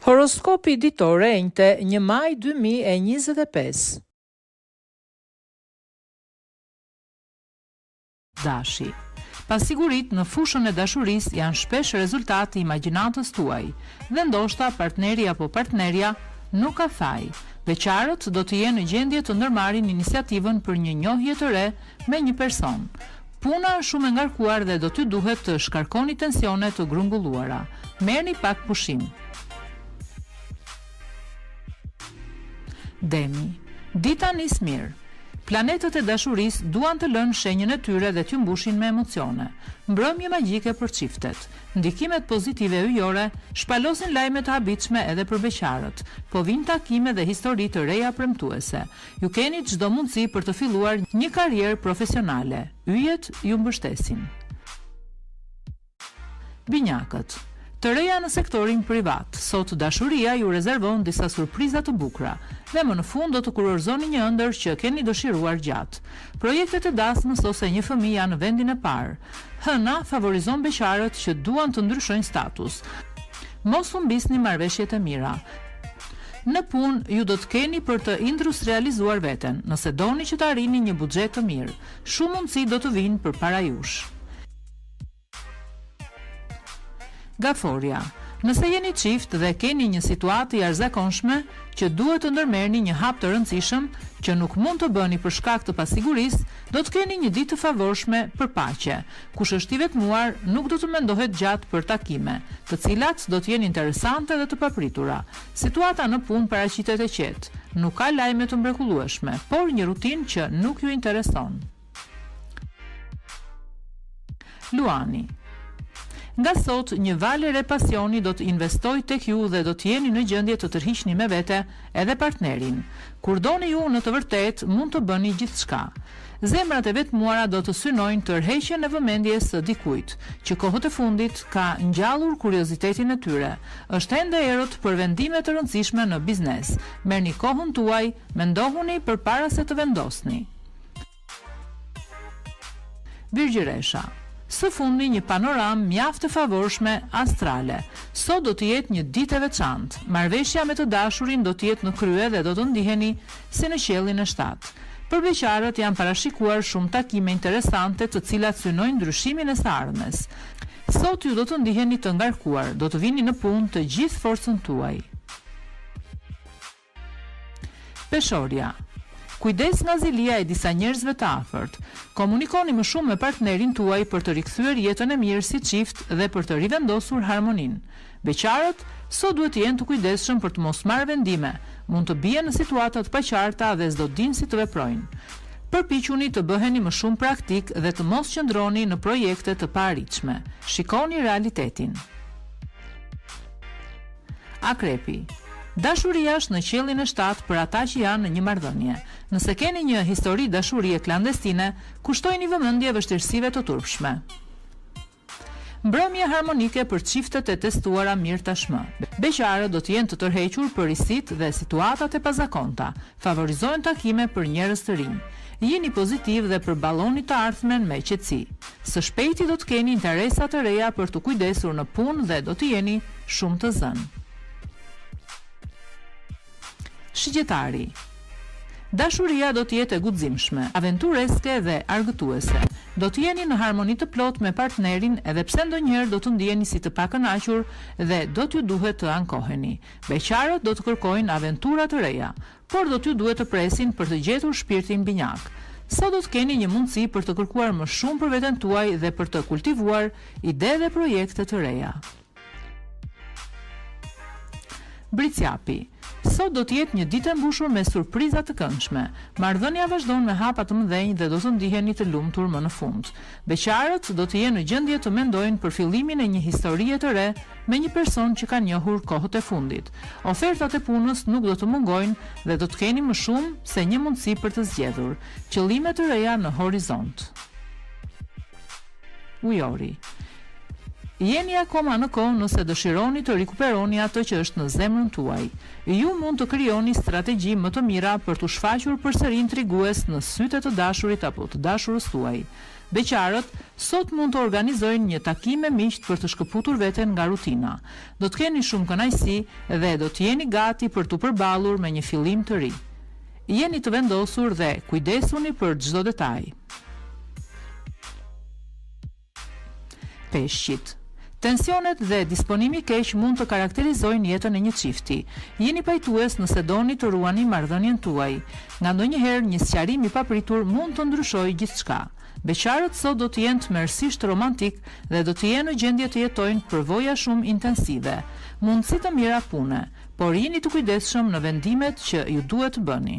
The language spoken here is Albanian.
Horoskopi ditore enjte 1 maj 2025. Dashi. Pasigurit në fushën e dashurisë janë shpesh rezultati i imagjinatës tuaj, dhe ndoshta partneri apo partnerja nuk ka faj. Veçarët do të jenë në gjendje të ndërmarrin iniciativën për një njohje të re me një person. Puna është shumë e ngarkuar dhe do t'ju duhet të shkarkoni tensione të grumbulluara. Merrni pak pushim. Demi. Dita nis mirë. Planetët e dashurisë duan të lënë shenjën e tyre dhe t'ju mbushin me emocione. Mbrëmje magjike për çiftet. Ndikimet pozitive ujore shpalosin lajme të habitshme edhe për beqarët, po vijnë takime dhe histori të reja premtuese. Ju keni çdo mundësi për të filluar një karrierë profesionale. Yjet ju mbështesin. Binjakët. Të reja në sektorin privat, sot dashuria ju rezervon disa surpriza të bukura dhe më në fund do të kurorëzoni një ëndër që keni dëshiruar gjatë. Projektet e dasmës ose një fëmijë janë në vendin e parë. Hëna favorizon beqarët që duan të ndryshojnë status. Mos humbisni marrëveshjet e mira. Në punë ju do të keni për të industrializuar veten, nëse doni që të arrini një buxhet të mirë. Shumë mundësi do të vinë përpara jush. Gaforia. Nëse jeni çift dhe keni një situatë jashtëzakonshme që duhet të ndërmerrni një hap të rëndësishëm që nuk mund të bëni për shkak të pasigurisë, do të keni një ditë të favorshme për paqe. Kush është i vetmuar nuk do të mendohet gjatë për takime, të cilat do të jenë interesante dhe të papritura. Situata në punë paraqitet e qetë. Nuk ka lajme të mrekullueshme, por një rutinë që nuk ju intereson. Luani. Nga sot, një valë e pasioni do të investoj tek ju dhe do të jeni në gjendje të tërhiqni me vete edhe partnerin. Kur doni ju në të vërtet, mund të bëni gjithçka. Zemrat e vetmuara do të synojnë tërheqjen e vëmendjes së dikujt, që kohët e fundit ka ngjallur kuriozitetin e tyre. Është ende erët për vendime të rëndësishme në biznes. Merrni kohën tuaj, mendohuni përpara se të vendosni. Virgjëresha. Së fundi një panoram mjaft të favorshme astrale. Sot do të jetë një ditë e veçantë. Marrëveshja me të dashurin do të jetë në krye dhe do të ndiheni si në qiellin e shtatë. Për beqarët janë parashikuar shumë takime interesante të cilat synojnë ndryshimin e së ardhmes. Sot ju do të ndiheni të ngarkuar, do të vini në punë të gjithë forcën tuaj. Peshorja. Kujdes nga zilia e disa njerëzve të afërt. Komunikoni më shumë me partnerin tuaj për të rikthyer jetën e mirë si çift dhe për të rivendosur harmoninë. Beqarët sot duhet të jenë të kujdesshëm për të mos marrë vendime. Mund të bien në situata të paqarta dhe s'do dinë si të veprojnë. Përpiquni të bëheni më shumë praktik dhe të mos qëndroni në projekte të paarritshme. Shikoni realitetin. Akrepi. Dashuria është në qiellin e shtatë për ata që janë në një marrëdhënie. Nëse keni një histori dashurie klandestine, kushtojini vëmendje vështirësive të turpshme. Mbrëmje harmonike për çiftet e testuara mirë tashmë. Beqarët do të jenë të tërhequr për risit dhe situatat e pazakonta. Favorizojnë takime për njerëz të rinj. Jeni pozitiv dhe përballoni të ardhmen me qetësi. Së shpejti do të keni interesa të reja për të kujdesur në punë dhe do të jeni shumë të zënë. Shigjetari. Dashuria do të jetë e guximshme, aventureske dhe argëtuese. Do të jeni në harmoni të plot me partnerin edhe pse ndonjëherë do të ndjeni si të pakënaqur dhe do t'ju duhet të ankoheni. Beqarët do të kërkojnë aventura të reja, por do t'ju duhet të presin për të gjetur shpirtin binjak. Sot do të keni një mundësi për të kërkuar më shumë për veten tuaj dhe për të kultivuar ide dhe projekte të reja. Bricjapi. Sot do të jetë një ditë e mbushur me surpriza të këndshme. Marrëdhënia vazhdon me hapa të mëdhenj dhe do të ndiheni të lumtur më në fund. Beqarët do të jenë në gjendje të mendojnë për fillimin e një historie të re me një person që kanë njohur kohët e fundit. Ofertat e punës nuk do të mungojnë dhe do të keni më shumë se një mundësi për të zgjedhur. Qëllime të reja në horizont. Ujori. Jeni akoma në kohë nëse dëshironi të rikuperoni atë që është në zemrën tuaj. Ju mund të krijoni strategji më të mira për të shfaqur përsëri intrigues në sytë të dashurit apo të dashurës tuaj. Beqarët sot mund të organizojnë një takim me miqt për të shkëputur veten nga rutina. Do të keni shumë kënaqësi dhe do të jeni gati për të përballur me një fillim të ri. Jeni të vendosur dhe kujdesuni për çdo detaj. Peshqit. Tensionet dhe disponimi keq mund të karakterizojnë jetën e një çifti. Jeni pajtues nëse doni të ruani marrëdhënien tuaj. Nga ndonjëherë një sqarim i papritur mund të ndryshojë gjithçka. Beqarët sot do të jenë tmerrsisht romantik dhe do të jenë në gjendje të jetojnë përvoja shumë intensive. Mundësi të mira pune, por jeni të kujdesshëm në vendimet që ju duhet të bëni.